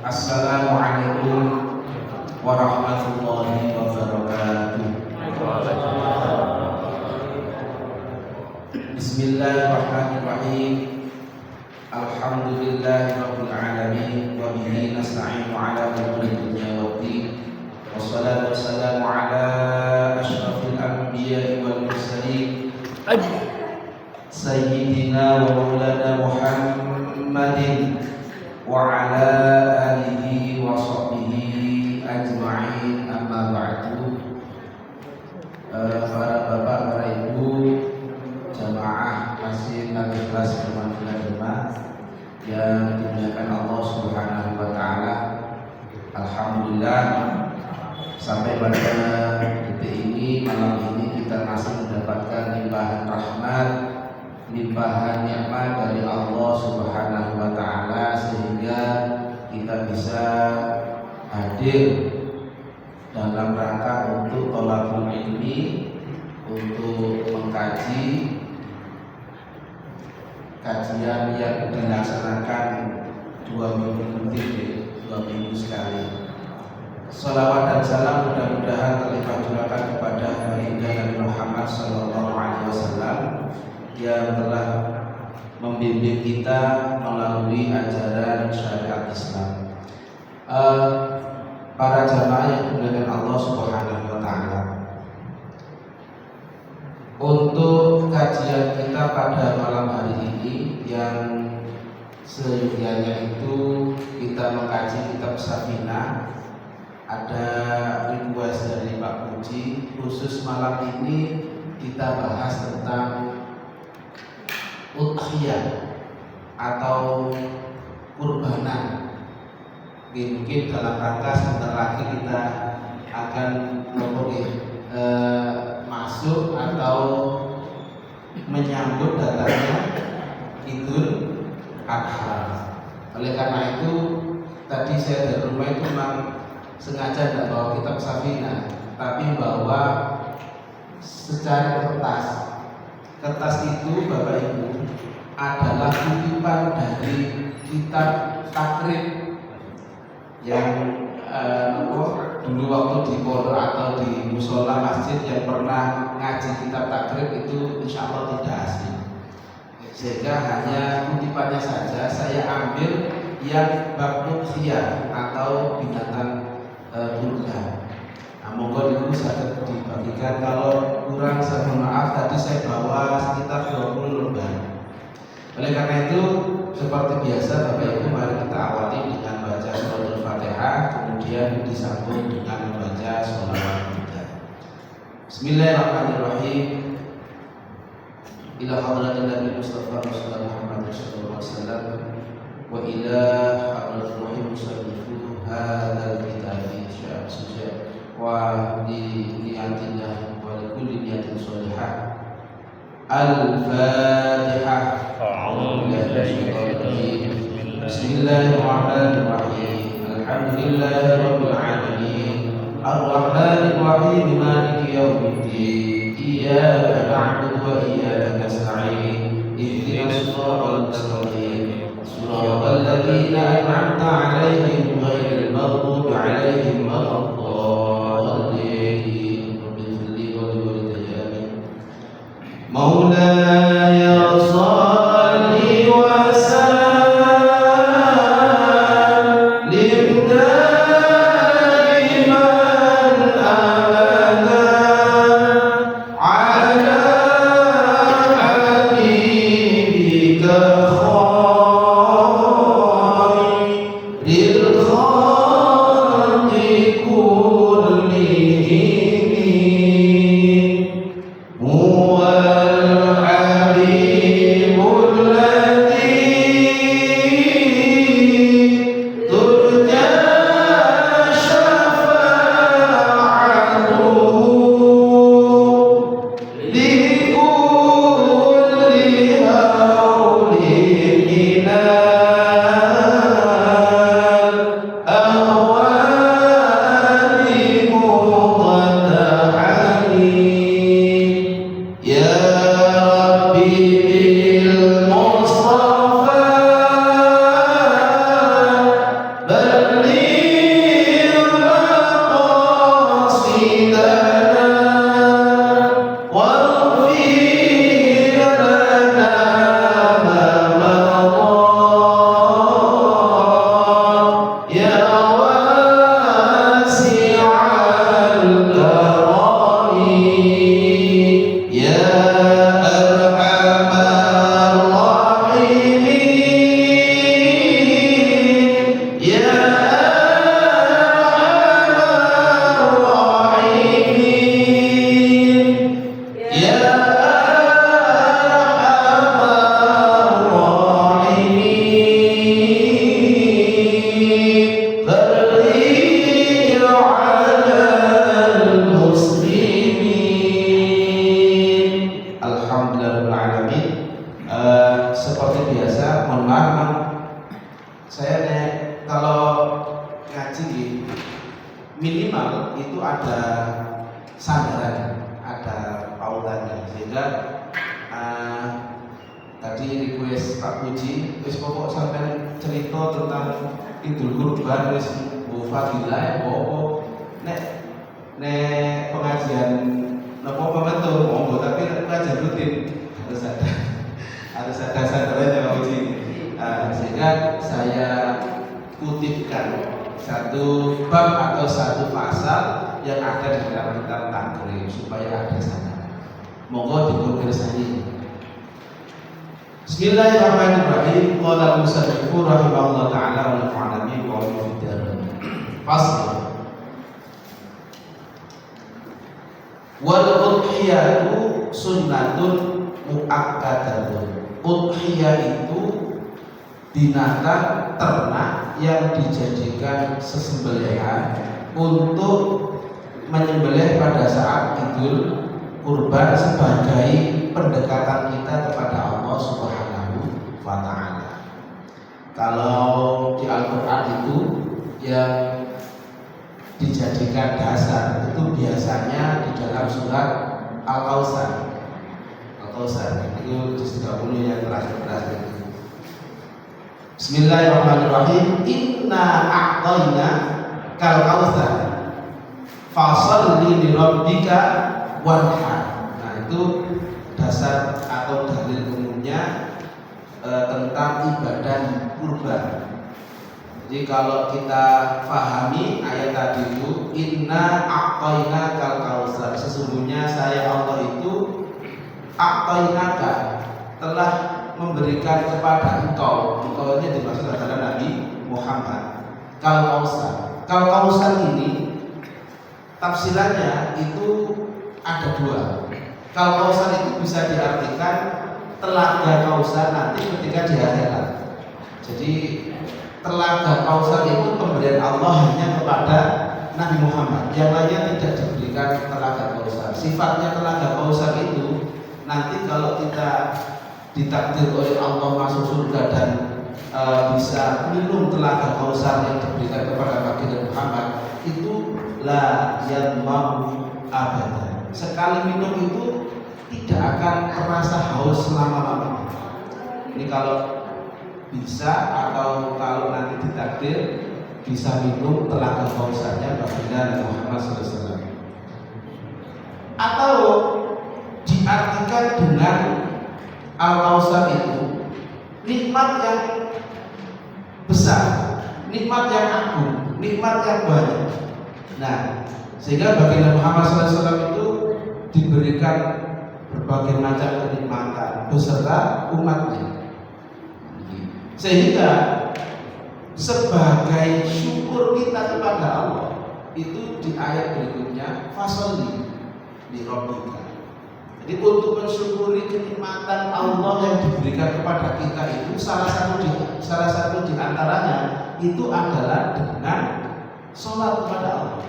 Assalamualaikum warahmatullahi wabarakatuh. Bismillahirrahmanirrahim. Alhamdulillahirabbil alamin wa bihi nasta'inu ala umuri dunya waddin. Wassalatu wassalamu ala asyrafil anbiya'i wal mursalin sayyidina wa maulana Muhammadin wa ala alihi wa sahbihi ajma'in, amma ba'du. Para bapak, para ibu, jamaah masjid Al-Ikhlas Bermanfaat yang dimuliakan Allah Subhanahu wa taala. Alhamdulillah, sampai pada detik ini, malam ini kita masih mendapatkan limpahan rahmat, limpahan nikmat dari Allah Subhanahu wa taala, sehingga kita bisa hadir dalam rangka untuk thalabul ilmi, untuk mengkaji kajian yang dilaksanakan 2 minggu sekali. Salawat dan salam mudah-mudahan terlimpah curahkan kepada baginda Nabi Muhammad sallallahu alaihi wasallam yang telah membimbing kita melalui ajaran syariat Islam. Para jamaah yang dimuliakan Allah Subhanahu wa taala, untuk kajian kita pada malam hari ini yang sehingga itu kita mengkaji kitab Safinah, ada request dari Pak Puji, khusus malam ini kita bahas tentang udhiyah atau kurbanan. Mungkin dalam rangka sebentar lagi kita akan masuk atau menyambut datangnya Idul Adha. Oleh karena itu tadi saya dari rumah itu memang sengaja tidak bawa kitab Safinah, tapi bawa secara kertas itu Bapak Ibu adalah kutipan dari kitab takrib yang dulu waktu di pondok atau di musola masjid yang pernah ngaji kitab takrib itu insya Allah tidak asli, sehingga hanya kutipannya saja saya ambil yang bab udhiyah atau binatang kurban. Monggo itu bisa dibagikan, kalau kurang saya mohon maaf, tadi saya bawa sekitar 20 lembar. Oleh karena itu seperti biasa Bapak Ibu, mari kita awali dengan baca surah Al-Fatihah, kemudian disambung dengan membaca sholawat kita. Bismillahirrahmanirrahim. Ila hadratin Nabi Mustafa Rasulullah Muhammad sallallahu alaihi wasallam wa ila hadratil ruhi musallifu hadzal kitabi sya'suja wa li niyatillah wa li kulli niyatin shalihah. Al-Fatihah. Bismillahirrahmanirrahim. Alhamdulillahirabbil alamin. Ar-Rahmanir Rahim. Maliki yaumiddin. Iyyaka na'budu wa iyyaka nasta'in. Ihdinas siratal mustaqim. Shiratal ladzina an'amta 'alaihim ghairil maghdubi 'alaihim waladdallin. Rabbil wa liwalidayya amin. Maulaya shalli wa sallim daiman abada ala habibika khairil seperti biasa, mohon maaf, saya kalau ngaji minimal itu ada sandaran, ada pautannya, sehingga tadi request Pak Puji, wis pokok sampai cerita tentang Idul Kurban, wis Bu Fadilah, nek pengajian nopo pembentuk monggo, tapi nek pengajian rutin harus ada sandarannya Pak Puji. Sehingga saya kutipkan satu bab atau satu pasal yang ada di dalam kitab Takrib supaya ada sandaran. Monggo dikonversasi. Bismillahirrahmanirrahim. Qala al-musannif rahimahullah ta'ala wa nafa'ana bihi wa bihi. Fasl. Wal udhiyatu sunnatun muakkadatun. Udhiyah itu binatang ternak yang dijadikan sesembelihan untuk menyembelih pada saat Idul Kurban sebagai pendekatan kita kepada Allah Subhanahu wa ta'ala. Kalau di Al-Quran itu yang dijadikan dasar itu biasanya di dalam surat Al-Kautsar. Al-Kautsar itu juz 30 yang terakhir itu. Bismillahirrahmanirrahim. Inna a'tayna kal kautsar fasholli li rabbika wanhar. Nah, itu dasar atau dalil umumnya tentang ibadah kurban. Jadi kalau kita pahami ayat tadi itu, inna a'tayna kal kautsar, sesungguhnya saya Allah itu a'tainaka, telah memberikan kepada engkau ini dimaksud adalah Nabi Muhammad, kal kautsar. Kal kautsar ini tafsirannya itu ada dua. Kal kautsar itu bisa diartikan telaga Kautsar nanti ketika di akhirat. Jadi telaga Kautsar itu pemberian Allah hanya kepada Nabi Muhammad, yang lainnya tidak diberikan telaga Kautsar. Sifatnya telaga Kautsar itu nanti kalau kita ditakdir oleh Allah masuk surga dan bisa minum telaga Kautsar yang diberikan kepada baginda Muhammad, itu la yadma'u abadan. Sekali minum itu tidak akan terasa haus selama-lamanya. Ini kalau bisa, atau kalau nanti ditakdir bisa minum telaga Kautsarnya baginda Muhammad SAW. Atau diartikan dengan Al-Kautsar itu nikmat yang besar, nikmat yang agung, nikmat yang banyak. Nah, sehingga baginda Muhammad SAW itu diberikan berbagai macam kenikmatan beserta umatnya. Sehingga sebagai syukur kita kepada Allah, itu di ayat berikutnya fasholli li rabbika. Jadi untuk mensyukuri kenikmatan Allah yang diberikan kepada kita itu salah satu di antaranya itu adalah dengan sholat kepada Allah.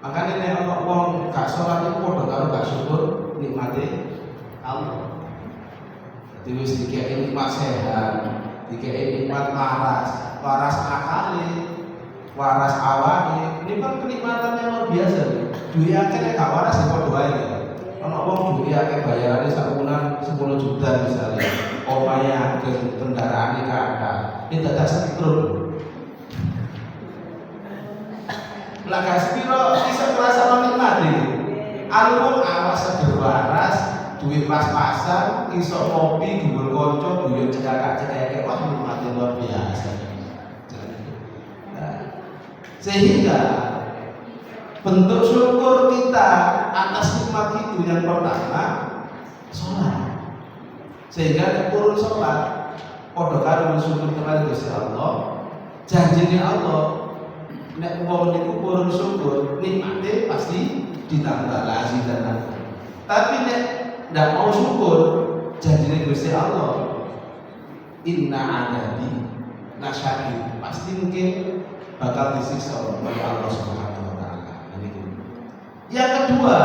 Makanya nek ana wong gak sholat itu padha karo gak syukur nikmate Allah. Jadi wis dikeki nikmat sehat, dikeki nikmat waras akale, waras awake. Ini kan kenikmatan yang luar biasa. Duwe akeh nek gak waras ya padha wae. Ana wong duwe akeh bayarane sak bulan 10 juta misalnya. Omahe akeh, kendaraane kathah. Ini dadak setrum. Lah kaspiro bisa merasa menikmati. Alun awas seger waras, duit pas-pasan, iso ngopi, gumbul konco, guyon cekak-cekak, wah nikmati luar biasa. Sehingga bentuk syukur kita atas nikmat itu yang pertama sholat. Sehingga turun sholat, padha karo syukur kepada Gusti Allah. Janjine Allah, nek wong niku purun syukur, nikmate pasti ditambah lagi dan lagi. Tapi nek ndak mau syukur, janjine Gusti Allah, inna adabi nasyadid, pasti mungkin bakal disiksa oleh Allah Subhanahu wa taala. Yang kedua,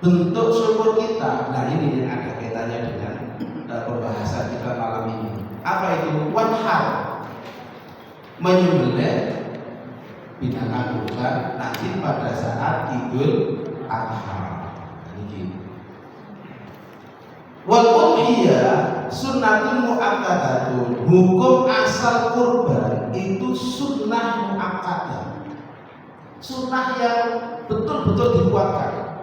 bentuk syukur kita. Nah, ini yang ada kaitannya dengan pembahasan menyembelih binatang kurban nanti pada saat Idul Adha. Ini. Wal udhiyah sunnatun muakkadatun. Hukum asal kurban itu sunnah muakkadah. Sunnah yang betul-betul dikuatkan.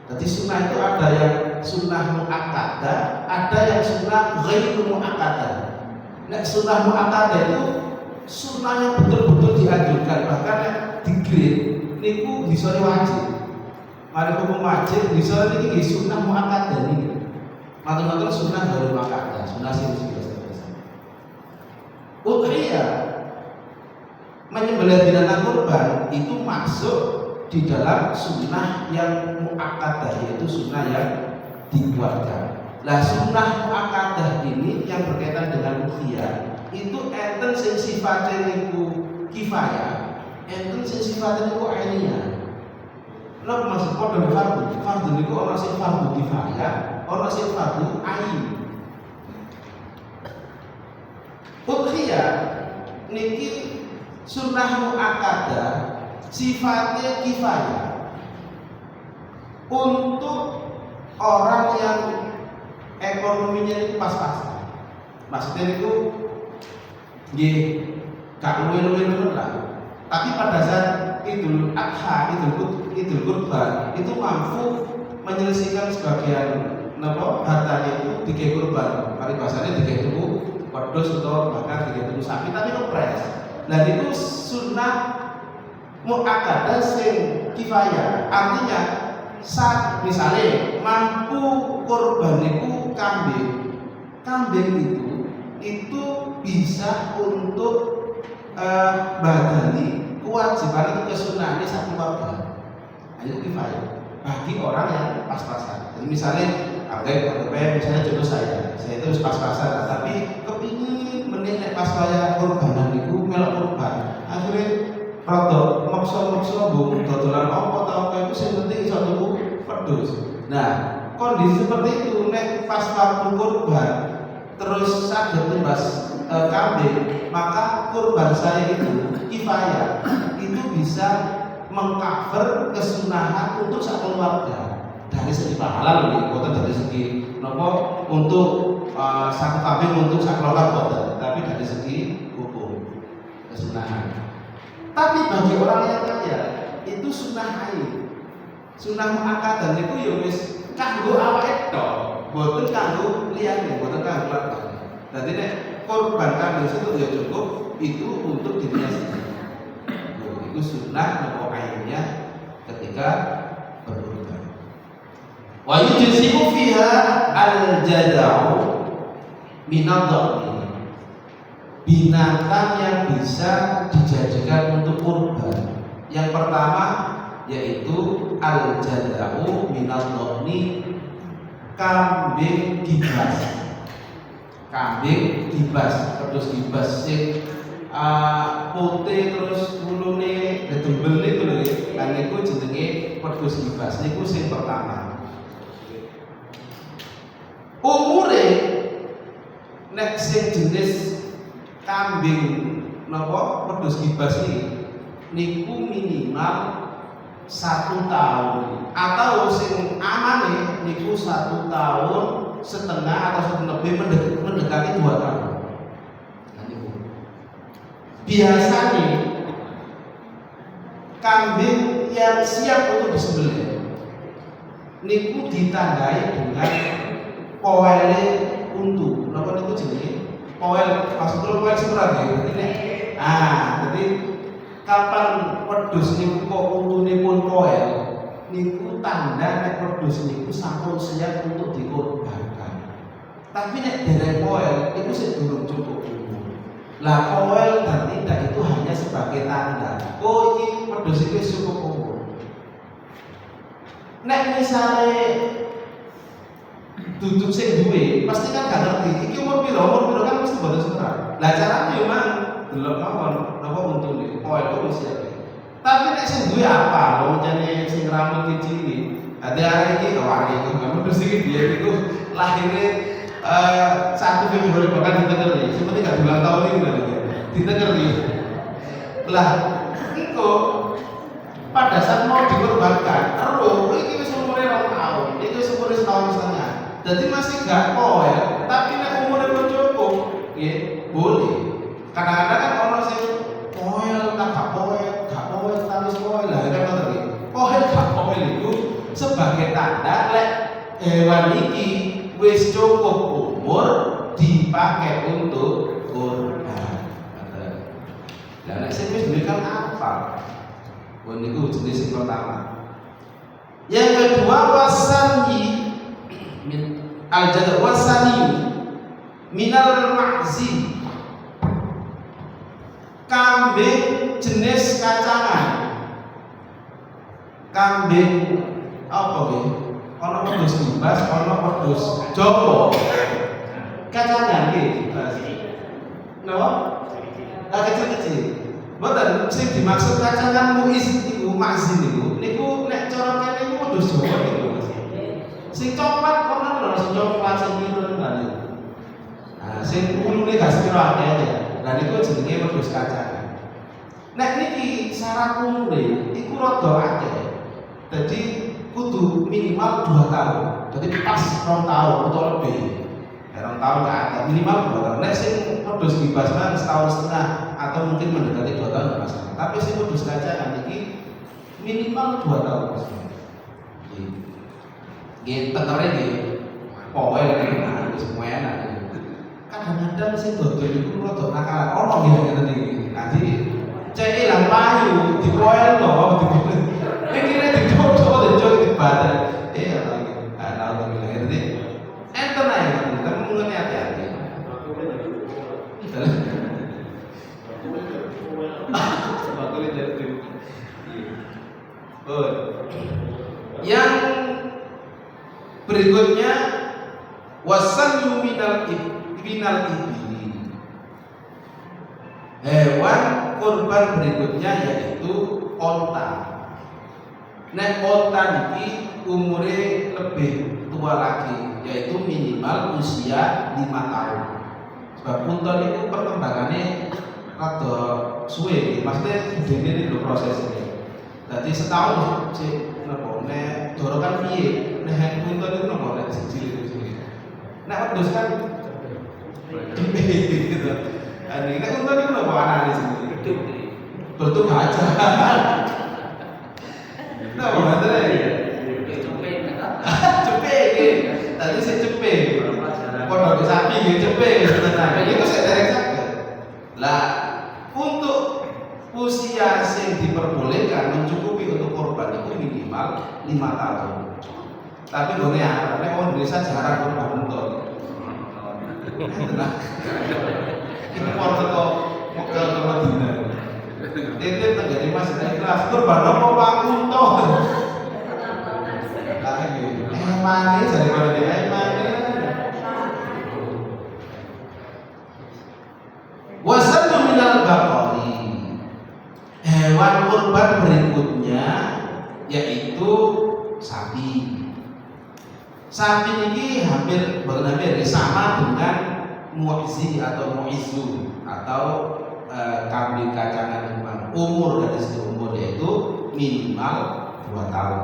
Jadi sunnah itu ada yang sunnah muakkadah, ada yang sunnah ghairu muakkadah. Nah, sunnah muakkadah itu sunnah yang betul-betul dianjurkan, bahkan yang di-grade niku bisa wajib. Mari hukum wajib bisa niki sunnah muakkadah niki. Matur-matur sunnah baru muakkadah, sunnah sing biasa-biasa. Udhiyah menyembelih binatang kurban itu masuk di dalam sunnah yang muakkadah, yaitu sunnah yang dikuatkan. Lah sunnah muakkadah ini yang berkaitan dengan udhiyah itu enten sing sifatnya niku kifayah, enten sing sifatnya niku ainiyah. Lha maksud padha fardu. Fardu niku ana sing fardu kifayah, ana sing fardu ain. Udhiyah niki sunnah muakkadah sifatnya kifayah untuk orang yang ekonominya itu pas-pasan. Maksudnya itu nggih gak luwe-luwe lah. Tapi pada saat Idul Adha, Idul Kurban itu mampu menyelesaikan sebagian hartanya itu digawe kurban. Mari bahasanya digawe tuku wedhus atau bahkan digawe tuku sapi tapi ngepres. Lah itu sunnah muakkadah sing kifayah. Artinya saat misalnya mampu kurban niku kambing itu bisa untuk badani kewajiban itu kesunahannya satu keluarga. Itu kifayah bagi orang yang pas-pasan. Jadi misalnya misalnya contoh saya itu pas-pasan, tapi kepingin menilai pas saya kurbanan itu melok kurban. Akhirnya rada maksa-maksa bu dodolan apa tau apa itu sing penting iso tuku wedhus. Nah, kondisi seperti itu nek pas waktu kurban terus saged tembas kambing, maka kurban saya itu kifayah, itu bisa mengcover kesunahan untuk satu keluarga dari segi pahala lebih bukan dari segi nopo untuk satu kambing untuk satu keluarga bukan, tapi dari segi hukum kesunahan. Tapi bagi orang yang kaya itu sunnah ain, sunnah muakkadah itu ya wis kanggo awake tok, boten kanggo liyane, boten kanggo keluarga. Dadi nek korban kambing itu ya cukup itu untuk dirinya sendiri. Itu sunnah nopo ainnya ketika berkurban. Wa yujzi'u fiha al-jada'u minadh-dhani. Binatang yang bisa dijadikan untuk kurban. Yang pertama yaitu al-jada'u minadh-dhani, kambing gibas. Kambing gibas, terus gibas sing putih terus mulune gedembel niku lho, kan niku jenenge wedhus gibas. Niku sing pertama. Umure nek sing jenis kambing napa wedhus gibas niku minimal 1 tahun, atau sing amane niku 1 tahun setengah atau lebih mendekati 2 tahun. Biasanya kambing yang siap untuk disembelih niku ditandai dengan poele untu. Napa niku jenenge? Poel, maksudnya poel seberapa ya? Jadi kapan wedhus niku kok untune pun poel, niku tanda nek wedhus niku sampun siap untuk dikorbankan. Tapi nek dereng poel niku sing durung cukup. Lah poel dan tidak itu hanya sebagai tanda. Oh ini wedhus iki cukup umur. Nek misale duduk sing duwe, pasti kan gak ngerti iki umur piro kan mesti boten semerah. Lah carane yo mang delok mawon napa untune poel kok wis siap. Tapi nek sing duwe apa? Wong jane sing rambut cilik. Ade arek iki kok arek iki wedhus iki biyen iku lahire 1 Februari bahkan ditekel nih, seperti gak ulang tahun ini lho. ditekeri. Lah iku pada saat mau dikorbankan, ini wis umure 2 tahun, iki wis umure 1,5 tahun. Jadi masih gak koel, tapi nek umure belum cukup, nggih, boleh. Kadang-kadang kan orang sing koel, gak koel, talis koel, lah kan ngoten iki. Koel gak koel itu sebagai tanda lek hewan iki wis cukup umur dipakai untuk kurban. Lah nek sing wis duwe kan apa? Niku jenis yang pertama. Yang kedua wasani min al-jadal wasani minal ma'zi, kambing jenis kacangan. Kambing apa nggih? Ana wedhus bebas, ana wedhus jowo. Kacangan nggih. Napa? Kecil-kecil. Mboten sing dimaksud kacangan muiz niku ma'zi niku nek cara kene niku wedhus Jawa niku. Sing coklat ana lho, sing coklat sing biru niku. Nah, sing ulune gak sepiro akeh ya. Lah niku jenenge wedhus kacangan. Nek niki syarat umure iku rada akeh. Jadi kudu minimal 2 tahun. Jadi pas 2 tahun atau lebih. 2 tahun ke atas minimal 2 tahun. Nek sing wedhus bebas kan 1,5 tahun atau mungkin mendekati 2 tahun nggak masalah. Tapi sing wedhus kacangan iki minimal 2 tahun. Nggih, tetere nggih. Pokoke nek wis enak. Kadang-kadang sing dodol iku rada nakalan. Ono nggih ngene iki. Nanti cek ilang payu dipoel to, dipoel. Mikire didodol dibatal. Ana bilang ngerti. Enten ae, kamu ngene hati-hati. Yang berikutnya wasan minal ibili. Hewan kurban berikutnya yaitu onta. Nek onta niki umure lebih tua lagi, yaitu minimal usia 5 tahun. Sebab unta niku perkembangannya rada suwe, maksudnya begini lho prosesnya. Jadi setahun sih napa nek dorokan piye? Nek unta niku napa nek cilik-cilik. Nek wedhus kan gitu. Ani nek unta niku napa anane sini? Betul aja. Nah, bener ya. Cepet iki. Tadi saya cepet. Kalau sapi nggih cepet tenan. Iku saya derek saged. Lah untuk usia yang diperbolehkan mencukupi untuk korban itu minimal 5 tahun. Tapi gone arep nek wong Indonesia jarang korban untuk. Tenang. Ini porto kok mokel ke Madinah. Titip tenggene Mas ikhlas korban apa Pak Unto. Mane jare karo dhewe mane. Wasan minal baqari. Hewan kurban berikutnya yaitu sapi. Sapi ini hampir sama dengan mu'zi atau mu'izu atau kambing kacangan memang umur dari segi umur yaitu minimal 2 tahun.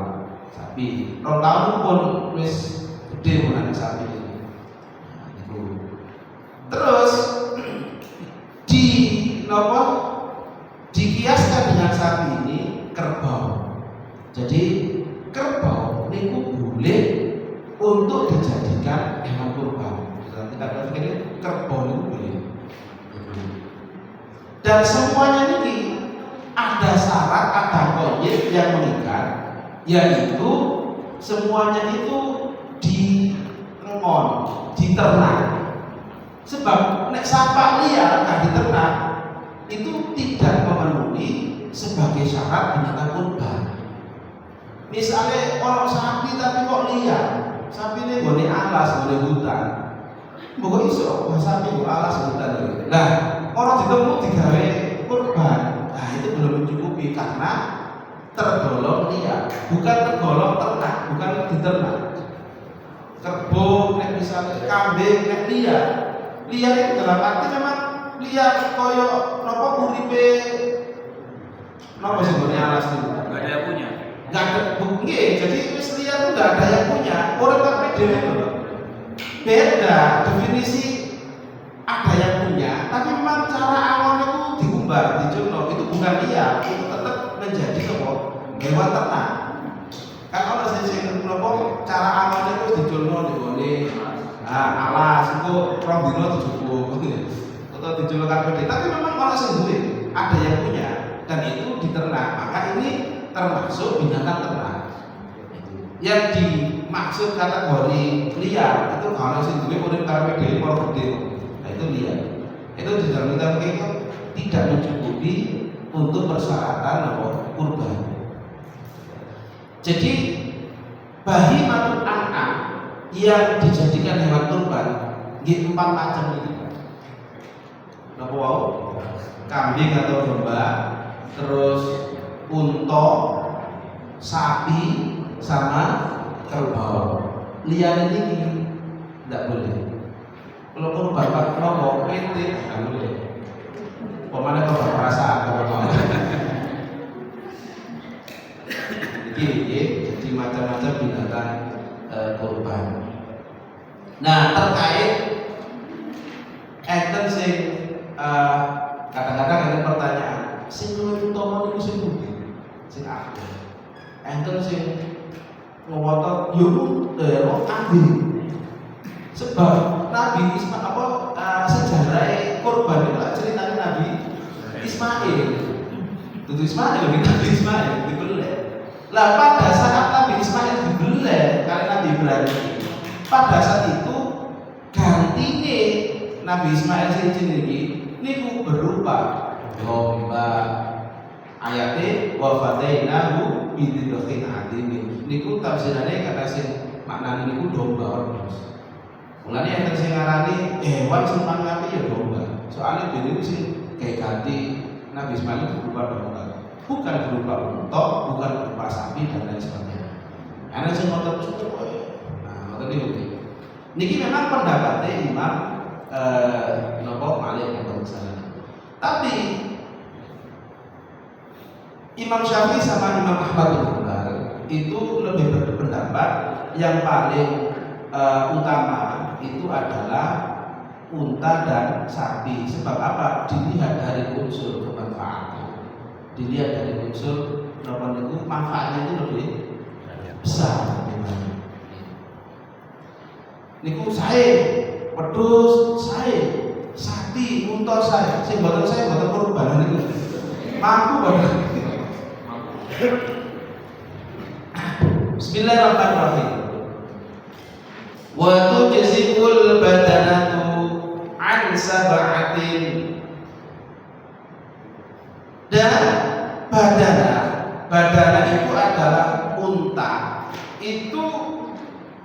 Sapi 2 tahun pun wis gede anak sapi ini. Terus dikiaskan dengan sapi ini kerbau. Jadi kerbau niku boleh untuk dijadikan hewan kurban. Kita katakan ini kerbau niku boleh. Dan semuanya ini ada syarat, ada koyit yang mengikat, yaitu semuanya itu diengon, diternak. Sebab nek sapak liar gak diternak itu tidak memenuhi sebagai syarat binatang kurban. Misalnya orang sapi tapi kok liar, sapi ini gone alas, gone hutan. Mbok iso sapi go alas hutan. Nah, orang ditemu digawe kurban. Nah, itu belum mencukupi karena tergolong liar, bukan tergolong ternak, bukan diternak. Kerbau, nek misalnya kambing, nek liar. Liar itu dalam arti memang liar koyo napa uripe napa sebenarnya alas itu Enggak ada yang punya. nggak ada nggih, jadi wis liar itu nggak ada yang punya. Orang kabeh dhewe lho. Beda definisi ada yang punya, tapi memang cara awal itu diumbar, dijono itu bukan liar, itu tetap menjadi apa? Hewan ternak. Kan ono sing napa cara awal itu dijono digone alas itu rong dino dijupuk atau dijono kabeh, tapi memang ono sing duwe, ada yang punya dan itu diternak. Maka ini termasuk binatang ternak. Yang dimaksud kategori liar itu kalau sing duwe urip karepe dhewe ora gede. Nah itu liar. Itu di dalam kitab itu tidak mencukupi untuk persyaratan apa kurban. Jadi bahimatul an'am yang dijadikan hewan kurban nggih 4 macam ini. Napa wau? Kambing atau domba, terus unta, sapi, sama kerbau. Liane ini tidak boleh. Kalau kurban Pak Prabowo PT tidak boleh. Pemana kau perasaan kalau jadi macam-macam binatang kurban. Nah terkait enten sing kadang-kadang ada pertanyaan, sing luwih utama niku sing pundi? Sing akeh. Enten sing ngotot yo ambil. Sebab Nabi Ismail sejarah kurban itu ceritanya Nabi Ismail. Itu Ismail, Nabi Ismail dibeleh. Lah pada saat Nabi Ismail dibeleh karena Nabi Ibrahim, pada saat itu gantine Nabi Ismail sing jenenge niku berupa domba. Ayate wa fadainahu bidzikrin adim. Niku tafsirane kata sing maknane niku domba wedhus. Mulane enten sing ngarani hewan sing mangkapi ya domba. Soale dene iku sing kayak ganti Nabi Ismail berupa domba. Bukan berupa unta, bukan berupa sapi dan lain sebagainya. Ana sing ngotot cukup koyo. Nah, ngoten niku. Niki memang pendapatnya Imam napa Malik yang salah. Tapi Imam Syafi'i sama Imam Ahmad bin Hanbal itu lebih berpendapat yang paling utama itu adalah unta dan sapi. Sebab apa? Dilihat dari unsur kemanfaatan. Dilihat dari unsur manfaatnya itu lebih besar. Niku saya pedus, saya sapi, unta saya. Sing mboten saya mboten kurban niku. Mampu banget. Bismillahirrahmanirrahim. Wa tujzibul badanatu an sab'atin. Dan badana itu adalah unta. Itu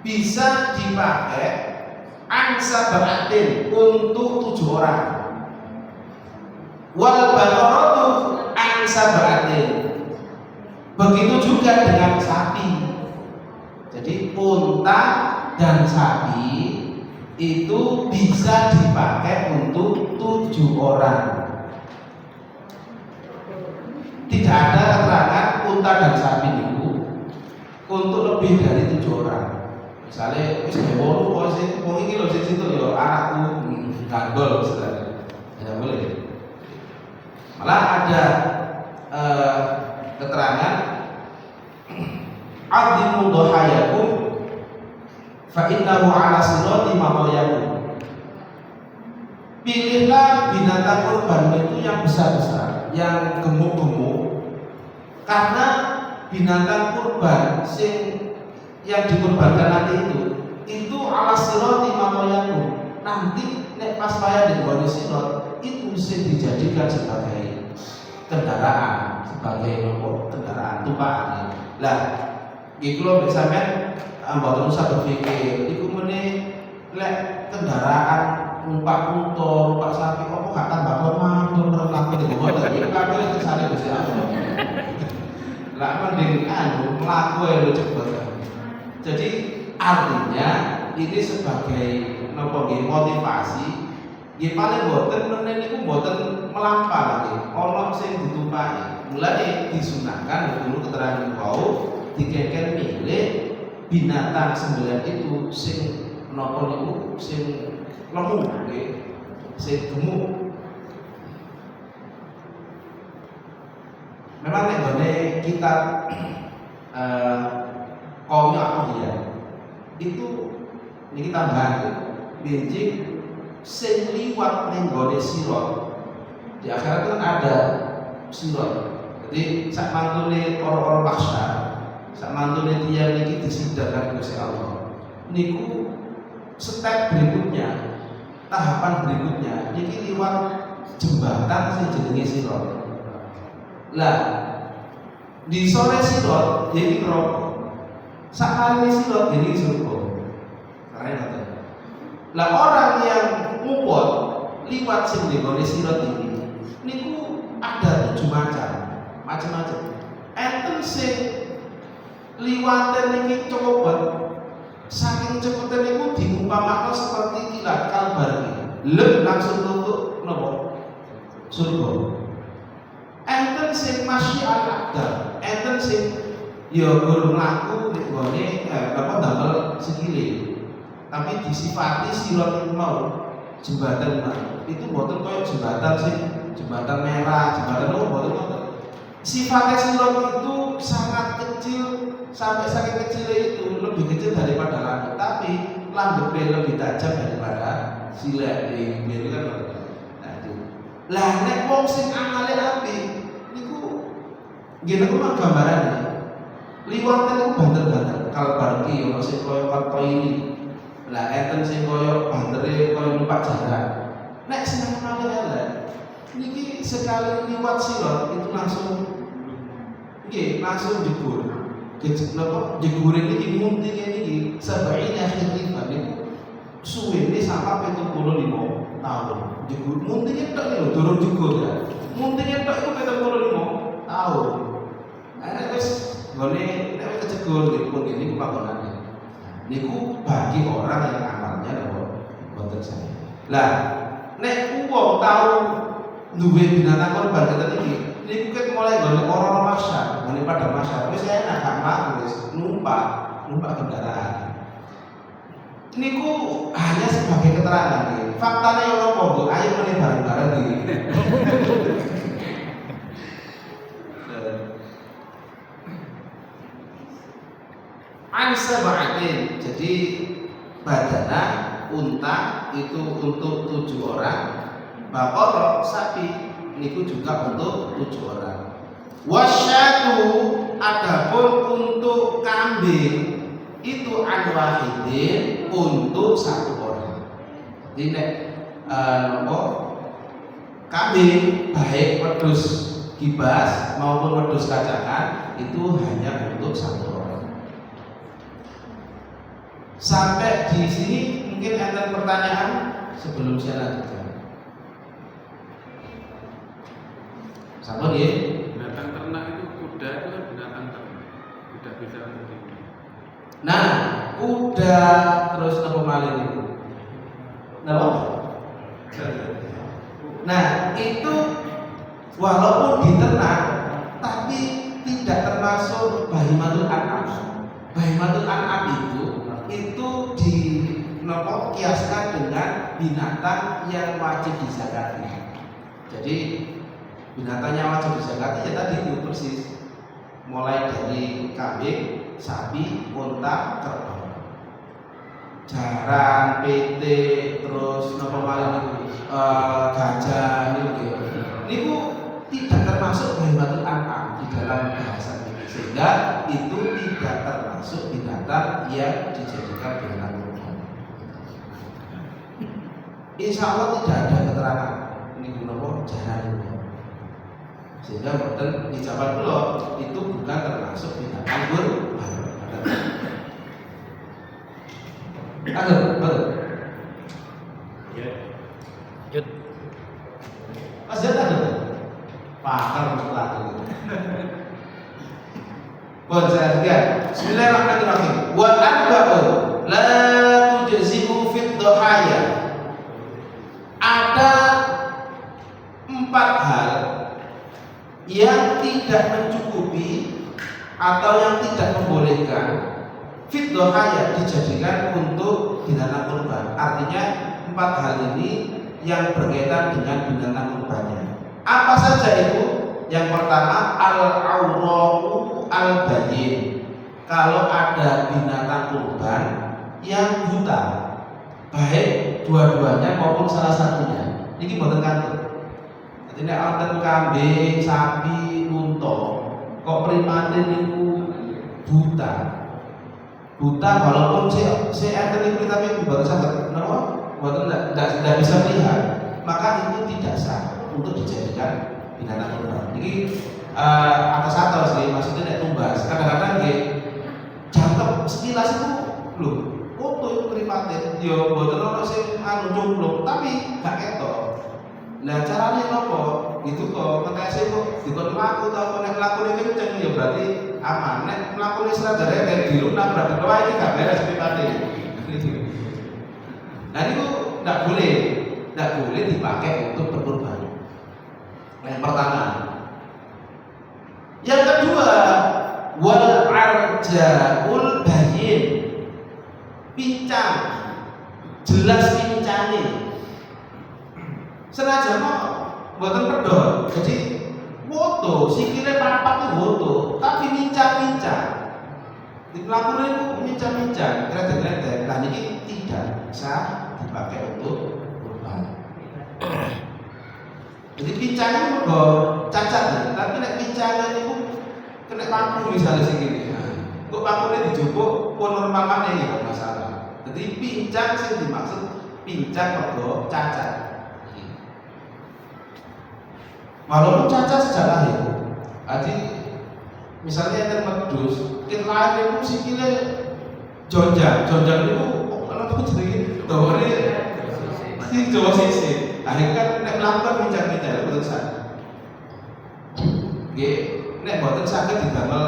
bisa dipakai an sab'atin untuk 7 orang. Wal baqaratu an sab'atin. Begitu juga dengan sapi. Jadi unta dan sapi itu bisa dipakai untuk 7 orang. Tidak ada keterangan unta dan sapi itu untuk lebih dari 7 orang. Misalnya wis wolu kok sing wong iki lho sing situ ya anakku gandol misalnya. Ya boleh. Malah ada keterangan adimu dhahayakum fa innahu ala sirati maqayakum. Pilihlah binatang kurban itu yang besar-besar, yang gemuk-gemuk, karena binatang kurban yang dikurbankan nanti itu ala sirati maqayakum. Nanti nek pas wayah di gone sirat itu bisa dijadikan sebagai kendaraan, sebagai kendaraan tumpang. Lah, iki lho nek sampean mboten usah berpikir iku meneh lek kendaraan numpak unta, numpak sapi kok gak tambah matur mlaku ning mboten iki kabeh kesane Gusti Allah. Lah mending mlaku ae cepet. Jadi artinya ini sebagai motivasi Nggih paling boten menen niku boten melampah nggih. Ana sing ditumpaki. Mulane disunahkan dulu keterangan wau dikengken milih binatang sembelihan itu sing napa niku sing lemu nggih. Sing gemuk. Memang nek gone kita kaumnya ya itu niki tambahan benjing sing liwat ning gone sirat di akhirat kan ada sirat. Jadi sak mantune orang-orang maksa, sak mantune tiyang niki disidangkan Gusti Allah. Niku step berikutnya, tahapan berikutnya niki liwat jembatan sing jenenge sirat. Lah di sore sirat jadi neraka. Sakare sirat jadi surga. Keren atau? Lah orang yang ngupot liwat sing nggone sirat ini niku ada 7 macam-macam. Enten sing liwate niki cepet. Saking cepetnya niku diumpamakan seperti kilat kalbar iki. Langsung tutup napa? Surga. Enten sing masih ada, enten sing ya guru mlaku nek gone damel sikile. Tapi disifati sirat itu mau jembatan itu mboten koyo jembatan merah, jembatan mboten. Sifatnya sirat itu sangat kecil, sampai saking kecilnya itu lebih kecil daripada langit, tapi lambene lebih tajam daripada silat itu kan. Lah nek wong sing amale apik niku nggih niku mah gambarane. Liwate niku banter-banter kalbar iki ono sing koyo karto ini. Lah enten sing koyo bantere koyo numpak jarak. Nek sing amale elek niki sekali liwat sirat itu langsung jebur. Napa jebure niki muntinge niki sabaina khilifah niku suwene sampai 75 tahun. Jebur muntinge tok lho durung jebur ya. Muntinge tok iku 75 tahun. Nek wis gone nek wis kecegur niku niku panggonane. Niku bagi orang yang amalnya napa boten saya. Lah nek wong tau duwe binatang korban kata niki niku ket mulai gone orang maksa, ngene pada maksa. Wis enak gak mak wis numpak kendaraan. Niku hanya sebagai keterangan nih. Faktanya yang nopo, ayo meneh bareng-bareng nih. Ansaba'atin. Jadi badana unta itu untuk 7 orang, baqarah sapi niku juga untuk 7 orang. Wasyatu adapun untuk kambing itu wahidin untuk 1 orang. Jadi nek kambing baik wedhus kibas maupun wedhus kacangan itu hanya untuk 1 orang. Sampai di sini mungkin ada pertanyaan sebelum saya lanjutkan. Sabar ya. Binatang ternak itu kuda itu kan binatang ternak. Kuda bisa untuk itu. Nah, kuda terus apa malih itu? Napa? Nah, itu walaupun diternak tapi tidak termasuk bahimatul an'am. Bahimatul an'am itu di nopo kiaskan dengan binatang yang wajib dizakati. Jadi binatang yang wajib dizakati ya tadi itu persis. Mulai dari kambing, sapi, unta, kerbau, jaran, PT, terus nopo malih niku gajah niku tidak termasuk bahimatul an'am di dalam bahasa ini, sehingga itu tidak termasuk binatang yang dijadikan binatang kurban. Insya Allah tidak ada keterangan niku nopo jaran niku. Sehingga boten dijawab dulu itu bukan termasuk binatang kurban. Ada, betul. Ya. Yud. Mas Jatah ada. Pakar mutlak itu. Bon saya lihat. Bismillahirrahmanirrahim. Wa arba'un la tujzi'u fid dhahaya. 4 hal yang tidak mencukupi atau yang tidak membolehkan fiddohaya dijadikan untuk binatang kurban. Artinya 4 hal ini yang berkaitan dengan binatang kurbannya. Apa saja itu? Yang pertama, al-awra'u al-bayyin. Kalau ada binatang kurban yang buta, baik dua-duanya maupun salah satunya, ini boten kantor. Jadi nek wonten kambing, sapi, unta, kok primatin niku buta. Buta walaupun si enten itu tapi boten saged napa? Boten tidak bisa melihat, maka itu tidak sah untuk dijadikan binatang kurban. Ini atas sih, maksudnya nek tumbas. Kadang-kadang nggih jangkep sekilas itu lho, foto itu primatin, yo boten ono sing anu cumplung, tapi gak ketok. Nah caranya nopo? Gitu kok ngetesi kok dikon mlaku ta nek mlakune kenceng ya berarti aman. Nek mlakune serajare dari diru nabrak di bawah iki gak beres primatin. Nah itu tidak boleh dipakai untuk berkurban. Yang pertama. Yang kedua, wal arjaul bayyin. Pincang, jelas pincane. Senajan kok mboten pedhot. Jadi foto sikile papat itu foto, tapi mincang-mincang. Di pelakune itu mincang-mincang, kredit-kredit. Nah ini tidak sah dipakai untuk kurban. Jadi pincangnya mergo cacat, tapi nek pincangnya itu kena paku misalnya segini. Kok pakune dijupuk pun normal maneh ya masalah. Jadi pincang sing dimaksud pincang mergo cacat. Walaupun cacat sejak lahir. Jadi misalnya enten medus, kin lahir itu sikile jonjang itu ana tuh jenenge dawane sing Jawa sisi. Akhirnya kan nek mlakukan pincang-pincang betul sah. Nggih, nek boten saged didamel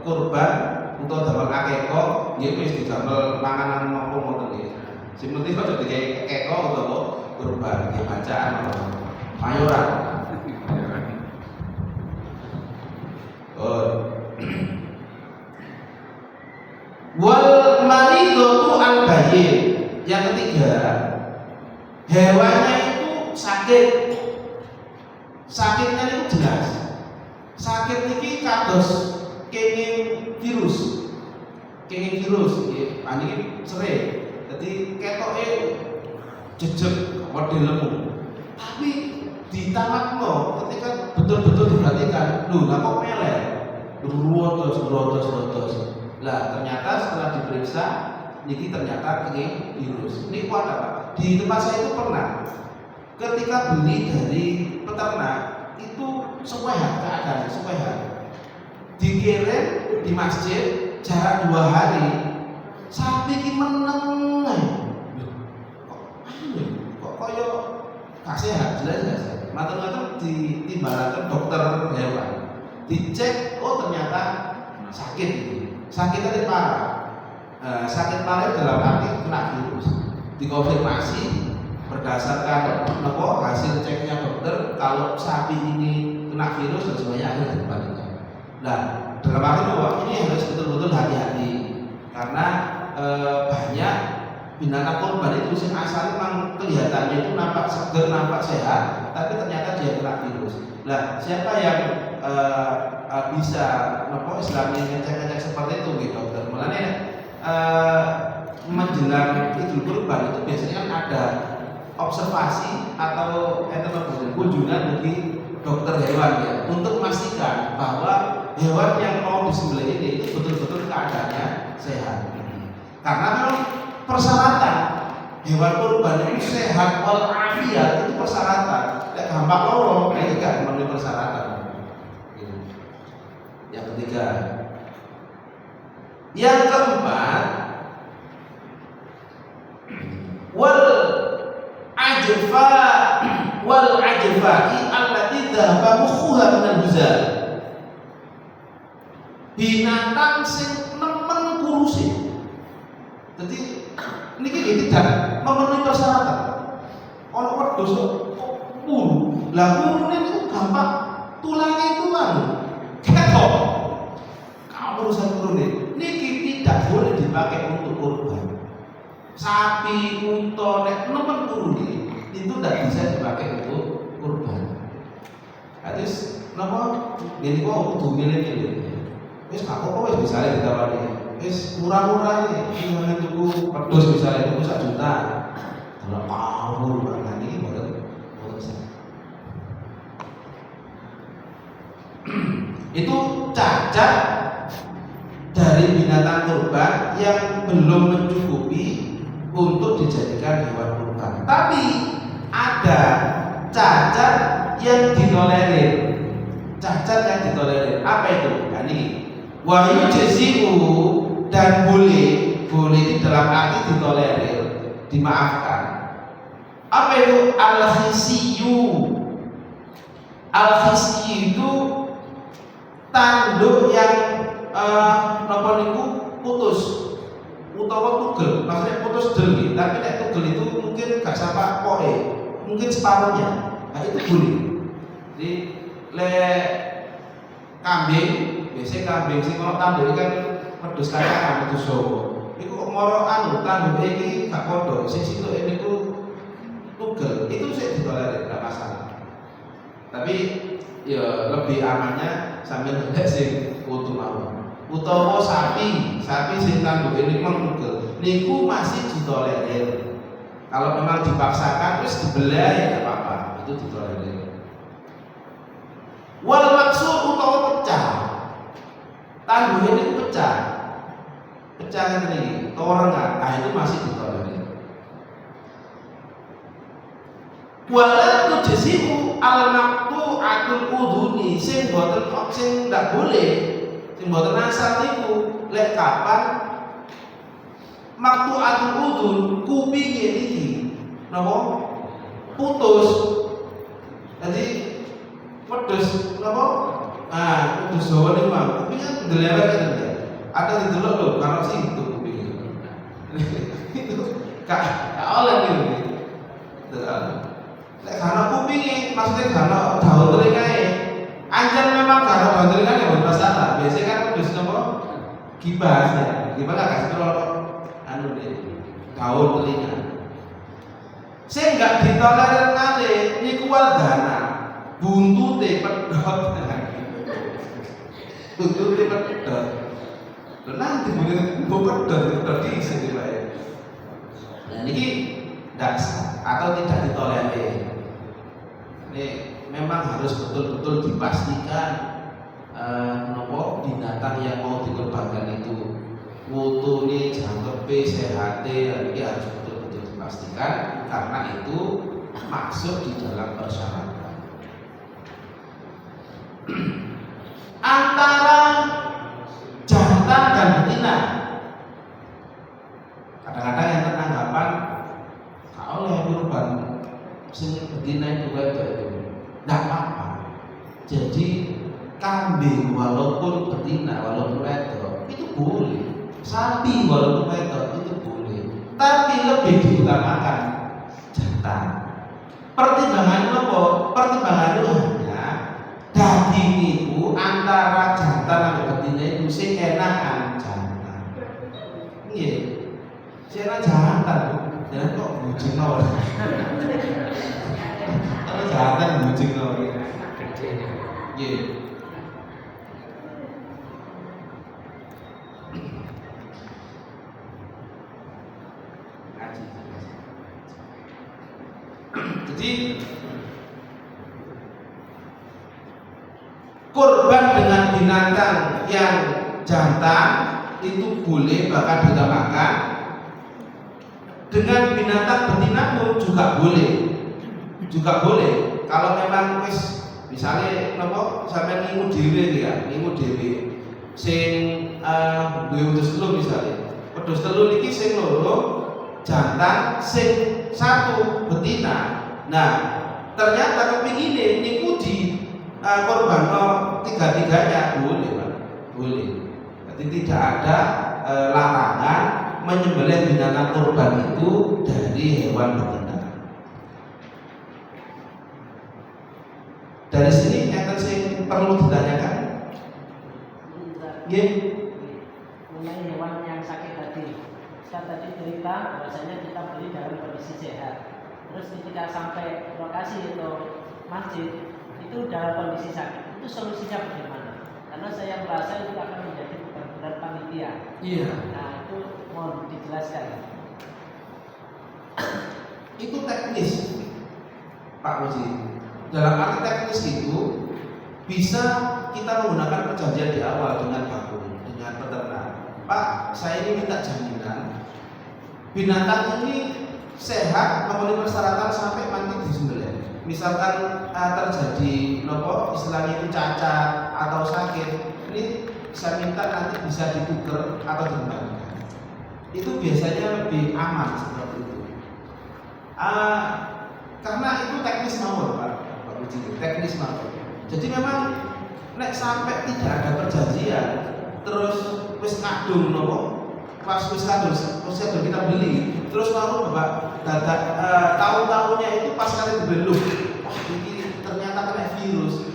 kurban utawa damel akekah, nggih wis didamel panganan napa ngoten nggih. Sing penting aja digawe akekah utawa kurban, nggih bacaan mayoran. Wal maridatu al bayyin. Yang ketiga, hewannya itu sakit. Sakitnya itu jelas. Sakit ini kados kenging virus. Kenging virus nggih, paniki sering. Dadi ketoke jejeg wedhe lemu. Tapi ditamakno ketika betul-betul diperhatikan, lho lah kok melek. Rotos. Lah ternyata setelah diperiksa niki ternyata kenging virus. Ini kuat apa? Di tempat saya itu pernah ketika beli dari peternak itu sehat keadaan sehat. Dikirim di masjid jarak 2 hari. Sapi ki meneng. Kok koyo gak sehat jelas. Matur-matur ditimbalaken dokter hewan. Dicek, oh ternyata sakit ini. Sakitnya parah. Sakit parah dalam arti kena virus. Dikonfirmasi berdasarkan hasil ceknya dokter kalau sapi ini kena virus dan semuanya akhirnya dikembalikan. Nah, dalam arti bahwa ini harus betul-betul hati-hati karena banyak binatang kurban itu sing asalnya memang kelihatannya itu nampak seger, nampak sehat, tapi ternyata dia kena virus. Nah, siapa yang bisa istilahnya ngecek-ngecek seperti itu gitu dokter. Mulanya menjelang Idul Kurban itu biasanya kan ada observasi atau kunjungan bagi dokter hewan ya untuk memastikan bahwa hewan yang mau disembelih ini itu betul-betul keadaannya sehat. Karena memang persyaratan hewan kurban itu sehat walafiat itu persyaratan. Tidak gampang loro, ini tidak memenuhi persyaratan. Yang ketiga, yang keempat, wal ajfa'i allati dhahaba mukhuha minal huzal. Binatang sing nemen kuruse. Jadi niki tidak memenuhi persyaratan. Ono wedhus kok puru. Lah purune gampang, tulangnya itu ketok. Kalau urusan turun niki tidak boleh dipakai untuk kurban. Sapi, unta, nek nemen turun itu tidak bisa dipakai untuk kurban. Terus napa ini kok kudu milih-milih. Wis gak apa-apa wis bisa ditawari. Wis murah-murah iki ngene tuku pedhus misale tuku 1 juta. Kalau kawur Pak ini mboten itu cacat dari binatang kurban yang belum mencukupi untuk dijadikan hewan kurban. Tapi ada cacat yang ditolerir. Cacat yang ditolerir. Apa itu? Nah, ini wahyu jesiu dan boleh di dalam arti ditolerir, dimaafkan. Apa itu al-khisiyu? Al-khisiyu itu tanduk yang napa niku putus utawa tugel, maksudnya putus del, tapi nek tugel itu mungkin gak sampai poe, mungkin separuhnya. Nah itu boleh. Jadi le kambing, biasanya kambing sing kalau tanduk kan pedus kayangan pedus sowo. Iku kok moro tanduk iki gak padha, sing situ niku tugel, itu sih ditolerir, gak masalah. Tapi ya lebih amannya sambil ndelek sing utuh mawon. Utawa sapi sing tanduk ini memang tugel, niku masih ditolerir. Kalau memang dipaksakan terus dibelah ya tidak apa-apa, itu ditolerir. Wal maksud utawa pecah, tanduk ini pecah ini, torengan, nah itu masih ditolerir. Wala tujzi'u al-maqtu atul udhuni sing boten sing ndak boleh, sing boten asal niku lek kapan maktu atul udhun kupinge iki napa putus. Jadi wedhus napa? Wedhus Jawa niku mah kupinge ndelewek kan ya. Ada didelok lho karo sing itu kupinge. Itu gak oleh niku. Lek karena kupinge maksudnya karena daun telingae. Anjan memang karena daun telingae ya masalah. Biasanya kan wedhus napa? Gibas ya. Gimana kasih terlalu daun telinga. Sing gak ditolerir malih niku wadana. Buntute pedhot. Buntute pedhot. Lha nanti pedhot di sini wae. Nah niki ndak sah atau tidak ditolerir. Ini memang harus betul-betul dipastikan binatang yang mau dikorbankan itu mutune, jangkepe, sehate, ini harus betul-betul dipastikan karena itu masuk di dalam persyaratan. Antara jantan dan betina, kadang-kadang yang teranggapan kalau kurban sing betina itu tidak apa-apa. Jadi kambing walaupun betina walaupun wedok itu boleh, sapi walaupun wedok itu boleh, tapi lebih diutamakan jantan. Pertimbangannya apa? Pertimbangannya hanya daging itu antara jantan dan betina itu sing enakan jantan. Iya, sing enak jantan. Jangan kok bucing mawon. Kalau jantan bucing mawon. Iya. Jadi kurban dengan binatang yang jantan itu boleh bahkan ditambahkan. Dengan binatang betina pun juga boleh. Kalau memang wis misalnya nopo sampai ngingu dhewe ya, sing duwe wedhus telu misalnya. Wedhus telu niki sing loro jantan, sing satu betina. Nah, ternyata kepingine niku di korbanno tiga-tiganya boleh, Pak. Boleh. Jadi tidak ada larangan menyembelih binatang kurban itu dari hewan betina. Dari sini yang perlu ditanyakan. Nggih. Mengenai hewan yang sakit tadi. Saya tadi cerita bahwasanya kita beli dalam kondisi sehat. Terus ketika sampai lokasi atau masjid itu dalam kondisi sakit. Itu solusinya bagaimana? Karena saya merasa itu akan menjadi beban panitia. Iya. Nah, itu mohon dijelaskan. Itu teknis, Pak Muji. Dalam arti teknis itu bisa kita menggunakan perjanjian di awal dengan bakul, dengan peternak. Pak, saya ini minta jaminan binatang ini sehat, memenuhi persyaratan sampai nanti disembelih. Misalkan terjadi istilahnya itu cacat atau sakit, ini saya minta nanti bisa ditukar atau dikembalikan. Itu biasanya lebih aman seperti itu. Karena itu teknis mawon, Pak Uji, teknis mawon. Jadi memang nek sampai tidak ada perjanjian, terus wis kadung pas wis kadung kita beli, terus mau Bapak dadak tahu-tahunya itu pas kali dibelung, wah ini ternyata kena virus.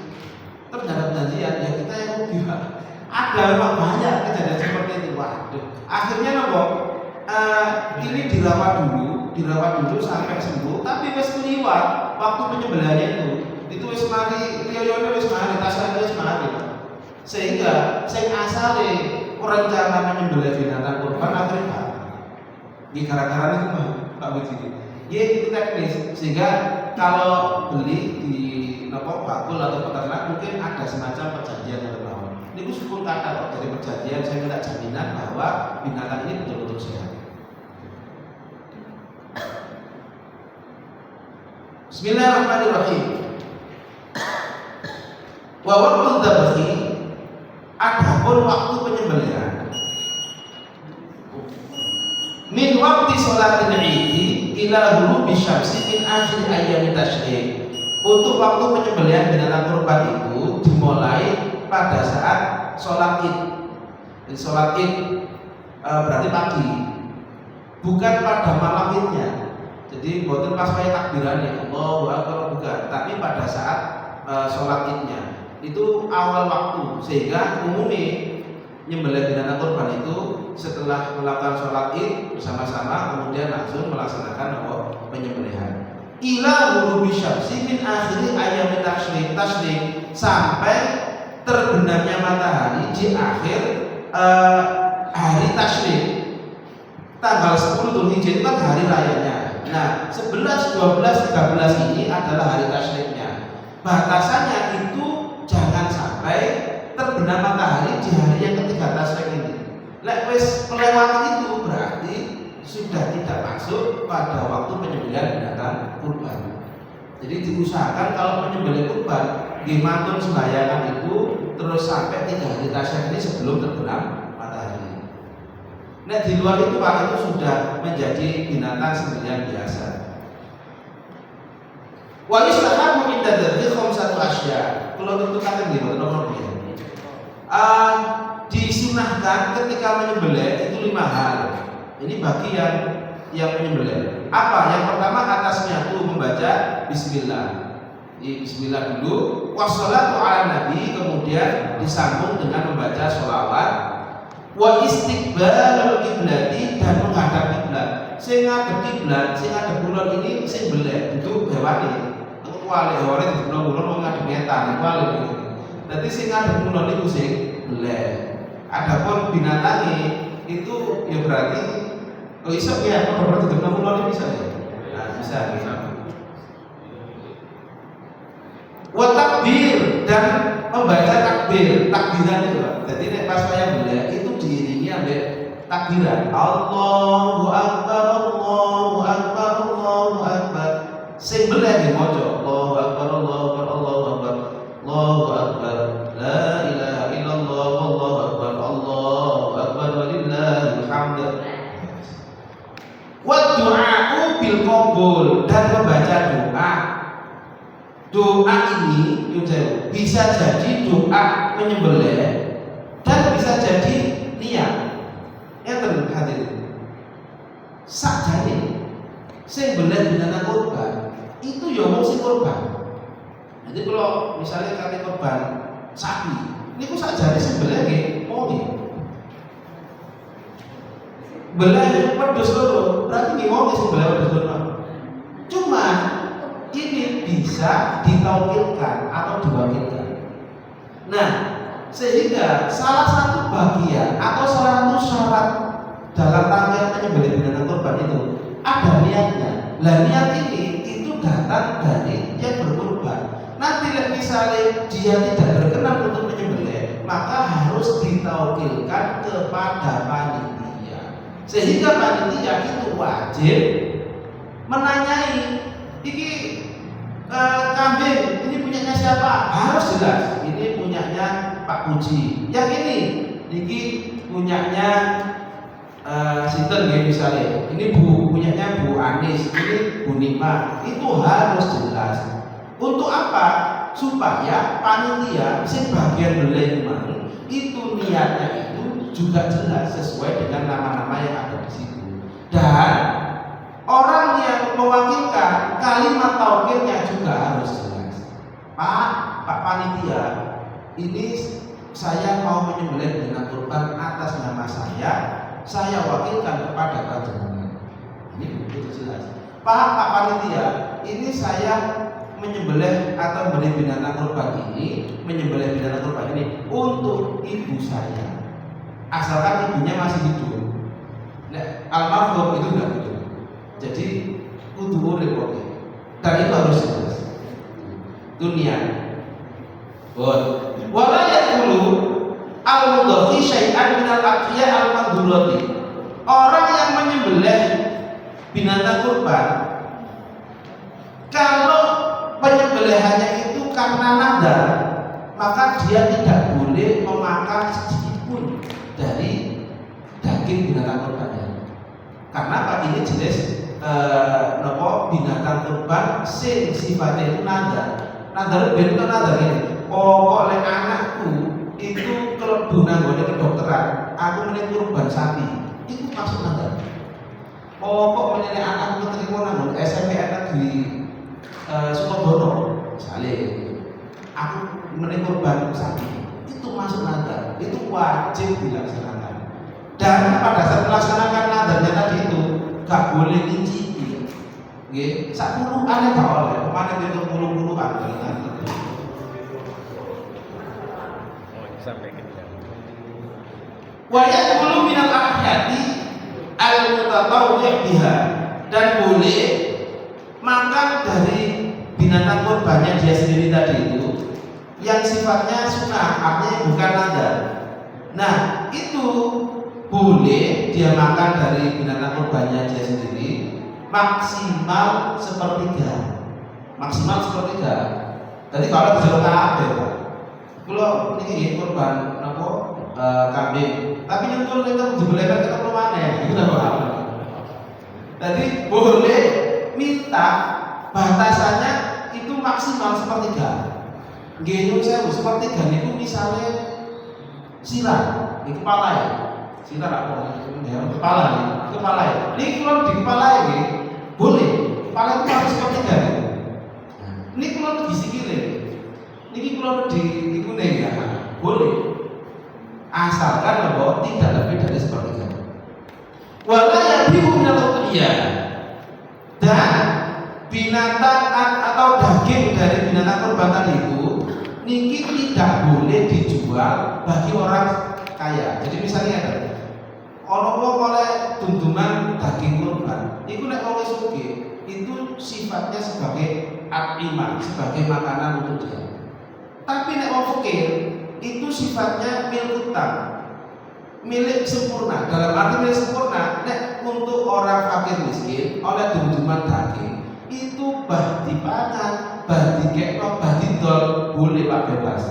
Terus ada perjanjian, ya kita yang rugi, Pak. Ada memang banyak kejadian seperti itu, waduh. Akhirnya ini dirawat dulu sampai sembuh, tapi wis kliwat waktu penyembelihannya itu wis mari riyoyone wis mari tasane wis mari. Sehingga sing asale rencana menyembelih binatang kurban akhirnya di gara-gara itu Pak Budi. Ya itu teknis, sehingga kalau beli di bakul atau peternak mungkin ada semacam perjanjian yang terlalu. Ini meskipun kata kok dari perjanjian saya minta jaminan bahwa binatang ini betul-betul sehat. Bismillahirrahmanirrahim. Wa waqtu dzabhi, adapun waktu penyembelihan. Min waqti sholatil Id ila ghurubi syamsi min akhir ayyam tasyrik. Untuk waktu penyembelihan binatang kurban itu dimulai pada saat sholat Id. Sholat Id berarti pagi, bukan pada malam Idnya. Jadi bukan pas kayak takbirannya Allahu Akbar, bukan, tapi pada saat sholat Idnya itu awal waktu, sehingga umumnya nyembelih binatang kurban itu setelah melakukan sholat Id bersama-sama kemudian langsung melaksanakan penyembelihan. Ila ghurubi syamsi min akhiri ayyam tasyrik, sampai terbenamnya matahari di akhir hari tasyrik. Tanggal 10 Dzulhijjah itu kan hari rayanya. Nah, 11, 12, 13 ini adalah hari tasyriknya. Batasannya itu jangan sampai terbenam matahari di hari yang ketiga tasyrik ini. Lek wis melewati itu berarti sudah tidak masuk pada waktu penyembelihan binatang kurban. Jadi diusahakan kalau penyembelihan kurban dimantul sembayangan itu terus sampai 3 hari tasyrik ini sebelum terbenam matahari. Nah di luar itu Pak, itu sudah menjadi binatang sembelihan biasa. Wa yustahabu inda dzabhi khamsatu asya. Kalau tentukan nggih mboten nomor piye. Disunahkan ketika menyembelih itu 5 hal. Ini bagi yang menyembelih. Apa? Yang pertama atasnya itu membaca bismillah. Bismillah dulu, wassalatu ala nabi, kemudian disambung dengan membaca sholawat. Wa istiqbalul kiblati, dan menghadap kiblat. Sing ngadep kiblat, sing ngadep kulon ini sing belek, itu hewane. Kuwi hewane di kulon wong ngadep ngetan, kuwi. Dadi sing ngadep kulon iku sing belek. Adapun binatang itu ya berarti iso ya padha di kulon bisa ya. Nah, bisa ya. Wa takbir, dan membaca takbiran itu. Jadi nek pas saya belek itu diiringi ambek takbiran. Allahu Akbar, Allahu Akbar, Allahu Akbar. Sing belek di maca Allahu Akbar, Allahu Akbar, Allahu Akbar, Allahu Akbar, la ilaha illallah, Allahu Akbar, Allahu Akbar, walillahil hamd. Wa du'a'u bil qabul, dan membaca doa. Doa ini bisa jadi doa menyembelih dan bisa jadi niat. Enten hadirin. Sakjane sing beleh binatang kurban itu ya wong sing kurban. Jadi kalau misalnya kali korban sapi, ini kok saja sebelah nggih wonge. Belah wedhus loro, berarti nggih wonge sebelah wedhus loro. Cuma ini bisa ditaukilkan atau diwakilkan. Nah, sehingga salah satu bagian atau salah satu syarat dalam rangkaian penyembelihan binatang kurban itu ada niatnya. Lah niat ini itu datang dari yang berkurban. Nanti misalnya dia tidak berkenan untuk menyembelih, maka harus ditaukilkan kepada panitia. Sehingga panitia itu wajib menanyai, iki kambing ini punyanya siapa? Harus jelas. Ini punyanya Pak Puji. Yang ini punyanya sinten nggih misalnya. Ini punyanya Bu Anis, ini Bu Nima. Itu harus jelas. Untuk apa? Supaya panitia sebagian beli itu niatnya itu juga jelas sesuai dengan nama-nama yang ada di situ. Dan orang yang mewakilkan kalimat taukilnya juga harus jelas. Pak panitia, ini saya mau menyembelih binatang kurban atas nama saya wakilkan kepada panjenengan. Ini begitu jelas. Pak panitia, ini saya menyembelih atau membeli binatang kurban ini, menyembelih binatang kurban ini untuk ibu saya. Asalkan ibunya masih hidup. Nah, almarhum itu enggak hidup. Jadi kudu urip kok. Dan itu harus jelas. Dunia. Wala yaqulu al-mudhafi syai'an min al-aqiya al-madhurati. Orang yang menyembelih binatang kurban, kalau penyembelihannya itu karena nadar, maka dia tidak boleh memakan sedikit pun dari daging binatang kurbannya. Karena apa? Ini jenis binatang kurban sing sifatnya itu nadar. Nadar itu nadar ini. Pokoknya anakku itu kalau nggone kedokteran, aku menit kurban sapi. Itu maksud nadar. Pokok menit anakku terima nang SMP negeri Sukodono, misalnya aku menit kurban sapi. Itu maksud nadar. Itu wajib dilaksanakan. Dan pada saat melaksanakan nadarnya tadi itu gak boleh ngicipi. Nggih, sak puluhan gak oleh. Kemana itu puluh-puluhan dengan wa yaqulu minal ahyati al-mutatawwi' biha, dan boleh makan dari binatang kurbannya dia sendiri tadi itu yang sifatnya sunnah, artinya bukan nadar. Nah, itu boleh dia makan dari binatang kurbannya dia sendiri maksimal sepertiga. Maksimal sepertiga. Jadi kalau bisa apa ya? Kalau ini kurban kambing, tapi nyentuh itu dibelikan ke tempat mana? Itu apa? Jadi boleh minta batasannya itu maksimal sepertiga. Gini saya sepertiga itu misalnya sirah di kepala ya. Sirah apa? Kepala ya. Kepala ya. Ini kalau di kepala ya boleh. Kepala itu harus sepertiga. Ini kalau di sikile. Ini kalau di kuning ya boleh. Asalkan bahwa tidak lebih dari sepertiga. Wala yabihu minal udhiyah, dan binatang atau daging dari binatang kurban tadi itu niki tidak boleh dijual bagi orang kaya. Jadi misalnya ada orang oleh tuntungan daging kurban, itu nek wong sugih itu sifatnya sebagai at'imah, sebagai makanan untuk dia. Tapi nek wong fakir itu sifatnya milik utang, milik sempurna. Dalam arti milik sempurna, nek untuk orang fakir miskin oleh tuntungan daging itu bah dipangan, bah dikekno, bah didol, boleh pak bebas.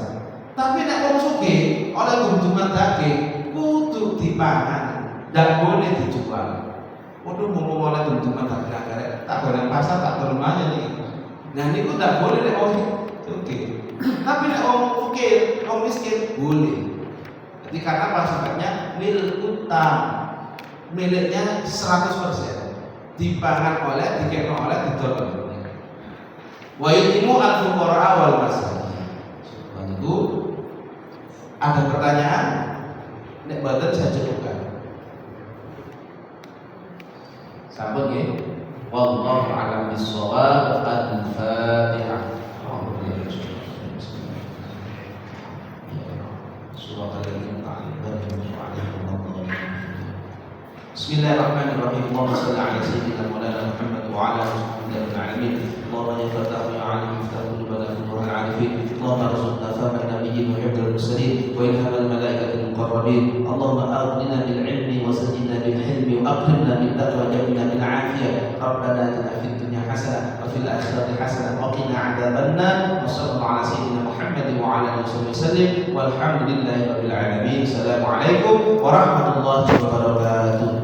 Tapi nek wong sugih oleh tuntungan daging kudu dipangan, dan boleh dijual. Waduh mau oleh tuntungan daging agar tak boleh pasar, tak berumahnya nih. Nah ini tidak boleh nek wong sugih. Tapi nek wong fakir, wong miskin boleh. Jadi karena sifatnya milik utang, miliknya 100%, dipangan oleh, dikekno oleh, didol oleh. Wa yutimu al-fuqara wal masakin. Itu ada pertanyaan? Nek boten saya cukupkan. Sampun nggih. Wallahu a'lam bis-shawab. Al-Fatihah. Bismillahirrahmanirrahim. Allahumma shalli ala sayyidina Maulana Muhammad wa ala alihi alamin. Allahumma ya fatah ya alim iftah qulubana bi nuril arifin. Allahumma arzuqna fahma nabiyyin wa hifdzal mursalin wa ilhamal malaikatil muqarrabin. Allahumma aghnina bil ilmi wa sayyidina bil hilmi wa aqrimna bil taqwa wa jamilna bil afiyah. Rabbana atina fid dunya hasanah wa fil akhirati hasanah wa qina adzabannar. Wa sallallahu ala sayyidina Muhammad wa ala alihi wasallam. Walhamdulillahi rabbil alamin. Assalamualaikum warahmatullahi wabarakatuh.